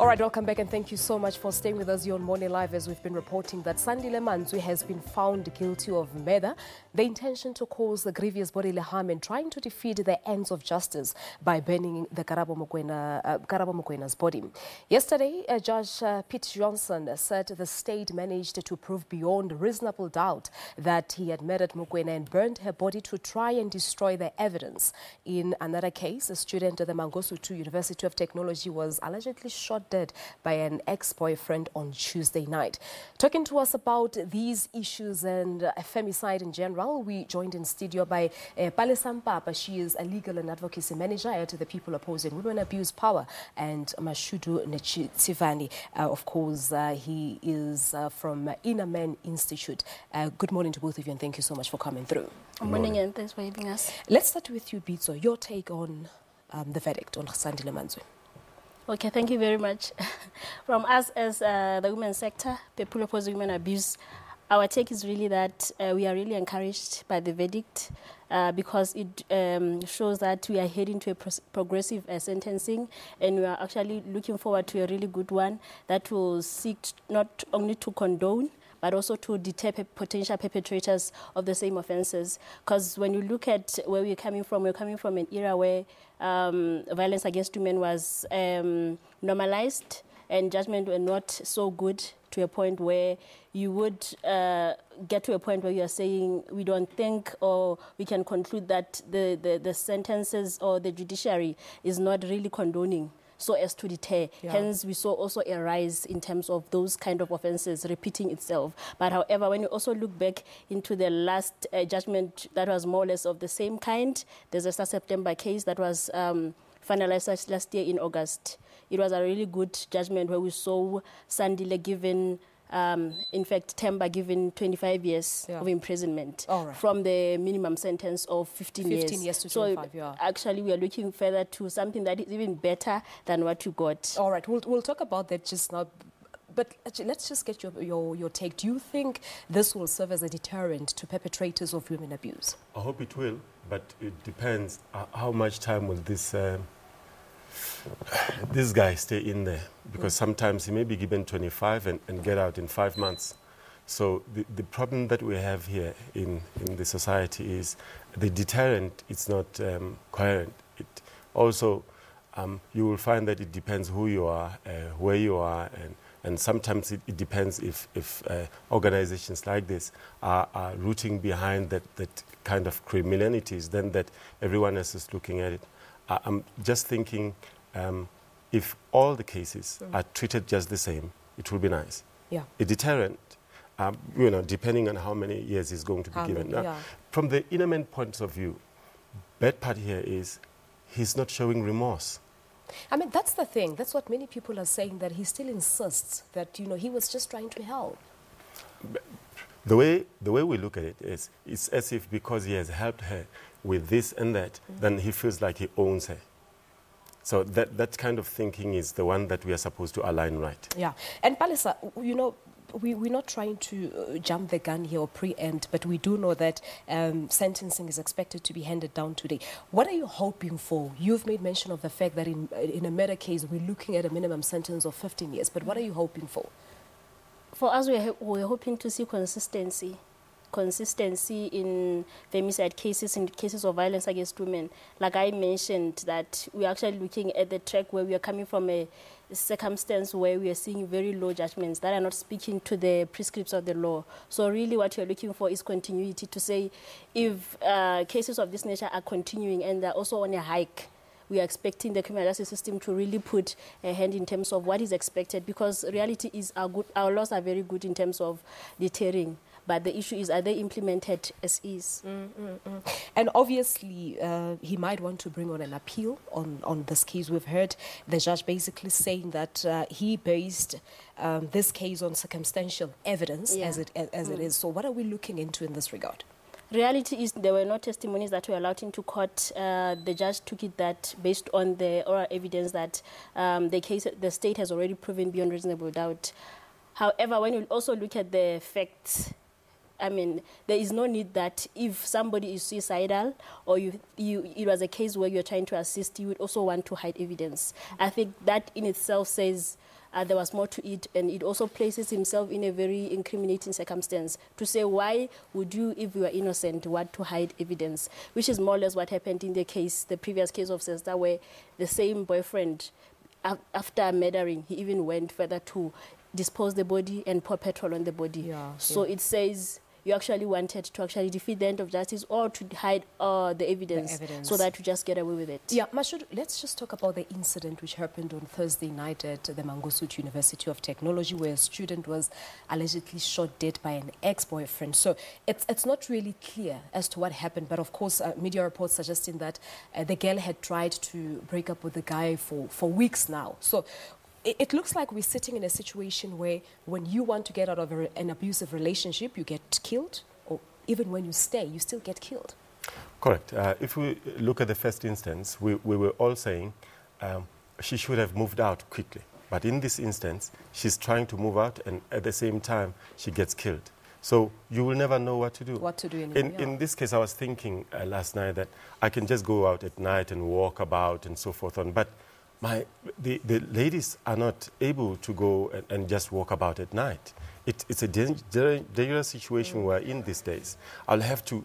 All right, welcome back and thank you so much for staying with us here on Morning Live as we've been reporting that Sandile Mantsoe has been found guilty of murder, the intention to cause the grievous bodily harm and trying to defeat the ends of justice by burning the Karabo Mokoena's body. Yesterday, Judge Peet Johnson said the state managed to prove beyond reasonable doubt that he had murdered Mokoena and burned her body to try and destroy the evidence. In another case, a student at the Mangosuthu University of Technology was allegedly shot dead by an ex-boyfriend on Tuesday night. Talking to us about these issues and femicide in general, we joined in studio by Palesa Mpapa. She is a Legal and Advocacy Manager at the People Opposing Women Abuse POWA, and Mashudu Netshidzivhani. Of course, he is from Innerman Institute. Good morning to both of you and thank you so much for coming through. Good morning and thanks for having us. Let's start with you, Bitso. Your take on the verdict on Sandile Mantsoe. Okay, thank you very much. From us as the women's sector, People Opposing Women Abuse, our take is really that we are really encouraged by the verdict because it shows that we are heading to a progressive sentencing, and we are actually looking forward to a really good one that will seek not only to condone but also to deter potential perpetrators of the same offences. Because when you look at where we're coming from an era where violence against women was normalized and judgment were not so good, to a point where you would get to a point where you are saying we don't think or we can conclude that the sentences or the judiciary is not really condoning so as to deter. Yeah. Hence, we saw also a rise in terms of those kind of offences repeating itself. But however, when you also look back into the last judgment that was more or less of the same kind, there's a September case that was finalized last year in August. It was a really good judgment where we saw Sandile given, in fact, Temba given 25 years of imprisonment from the minimum sentence of 15 years. 15 years to 25, so actually we are looking further to something that is even better than what you got. All right, we'll talk about that just now. But actually, let's just get your take. Do you think this will serve as a deterrent to perpetrators of women abuse? I hope it will, but it depends how much time will this guy stay in there, because sometimes he may be given 25 and get out in 5 months. So the problem that we have here in the society is the deterrent. It's not coherent. It also, you will find that it depends who you are, where you are, and sometimes it depends if organizations like this are rooting behind that kind of criminalities, then that everyone else is looking at it. I'm just thinking, if all the cases are treated just the same, it will be nice. Yeah. A deterrent, depending on how many years is going to be given. Now, from the Innerman point of view, bad part here is he's not showing remorse. I mean, that's the thing. That's what many people are saying, that he still insists that, he was just trying to help. The way we look at it is, it's as if because he has helped her with this and that, then he feels like he owns her. So that kind of thinking is the one that we are supposed to align right. Yeah. And Palesa, we're not trying to jump the gun here or preempt, but we do know that sentencing is expected to be handed down today. What are you hoping for? You've made mention of the fact that in a murder case, we're looking at a minimum sentence of 15 years. But what are you hoping for? For us, we're hoping to see consistency in femicide cases, in cases of violence against women. Like I mentioned, that we're actually looking at the track where we are coming from a circumstance where we are seeing very low judgments that are not speaking to the prescripts of the law. So really what you're looking for is continuity, to say if cases of this nature are continuing and they're also on a hike, we are expecting the criminal justice system to really put a hand in terms of what is expected, because reality is our laws are very good in terms of deterring. But the issue is, are they implemented as is? And obviously, he might want to bring on an appeal on this case. We've heard the judge basically saying that he based this case on circumstantial evidence as it is. So what are we looking into in this regard? Reality is there were no testimonies that were allowed into court. The judge took it that based on the oral evidence that the state has already proven beyond reasonable doubt. However, when you also look at the facts, I mean, there is no need that if somebody is suicidal or it was a case where you're trying to assist, you would also want to hide evidence. I think that in itself says there was more to it, and it also places himself in a very incriminating circumstance to say, why would you, if you are innocent, want to hide evidence? Which is more or less what happened in the previous case of Sister, where the same boyfriend, after murdering, he even went further to dispose the body and pour petrol on the body. So it says you actually wanted to actually defeat the end of justice or to hide the evidence so that you just get away with it. Yeah, Mashudu, let's just talk about the incident which happened on Thursday night at the Mangosuthu University of Technology, where a student was allegedly shot dead by an ex-boyfriend. So it's not really clear as to what happened, but of course media reports suggesting that the girl had tried to break up with the guy for weeks now. So it looks like we're sitting in a situation where when you want to get out of an abusive relationship, you get killed, or even when you stay, you still get killed. Correct. If we look at the first instance, we were all saying she should have moved out quickly. But in this instance, she's trying to move out, and at the same time, she gets killed. So you will never know what to do. What to do anymore. In this case, I was thinking last night that I can just go out at night and walk about and so forth on, but the ladies are not able to go and just walk about at night. It's a dangerous situation we're in these days. I'll have to,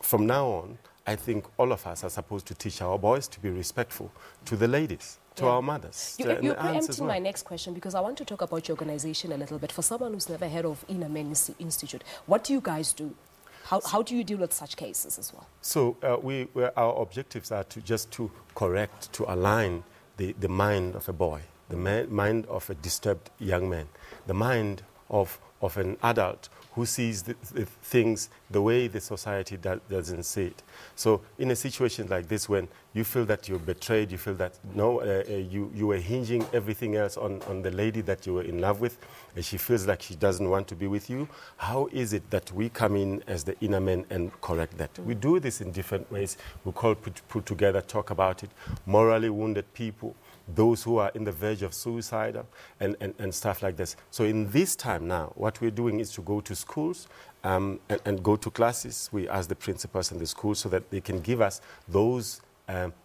from now on, I think all of us are supposed to teach our boys to be respectful to the ladies, to our mothers. You're preempting my next question, because I want to talk about your organization a little bit. For someone who's never heard of Innerman Institute, what do you guys do? How do you deal with such cases as well? So our objectives are to correct, to align the mind of a boy, the mind of a disturbed young man, the mind of an adult who sees the things the way the society doesn't see it. So in a situation like this, when you feel that you're betrayed, you feel that you were hinging everything else on the lady that you were in love with, and she feels like she doesn't want to be with you, how is it that we come in as the inner men and correct that? We do this in different ways. We call put together, talk about it, morally wounded people, those who are in the verge of suicide and stuff like this. So in this time now, what we're doing is to go to schools and go to classes. We ask the principals in the schools so that they can give us those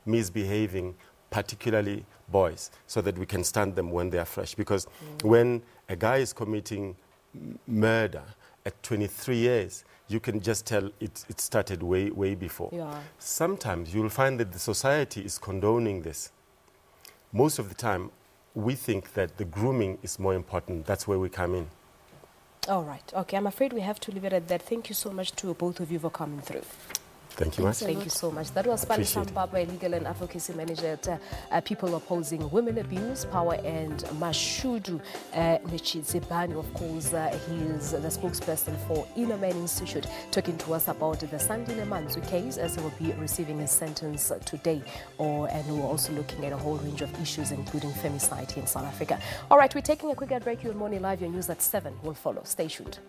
misbehaving, particularly boys, so that we can stand them when they are fresh. Because when a guy is committing murder at 23 years, you can just tell it started way before. Sometimes you'll find that the society is condoning this. Most of the time, we think that the grooming is more important. That's where we come in. All right. Okay, I'm afraid we have to leave it at that. Thank you so much to both of you for coming through. Thank you much. Thank you so much. That was Palesa Mpapa, Legal and Advocacy Manager at People Opposing Women Abuse, POWA, and Mashudu Netshidzivhani. Of course, he is the spokesperson for Innerman Institute, talking to us about the Sandile Mantsoe case, as he will be receiving his sentence today. And we're also looking at a whole range of issues, including femicide in South Africa. All right, we're taking a quick break. You're Morning Live. Your news at 7 will follow. Stay tuned.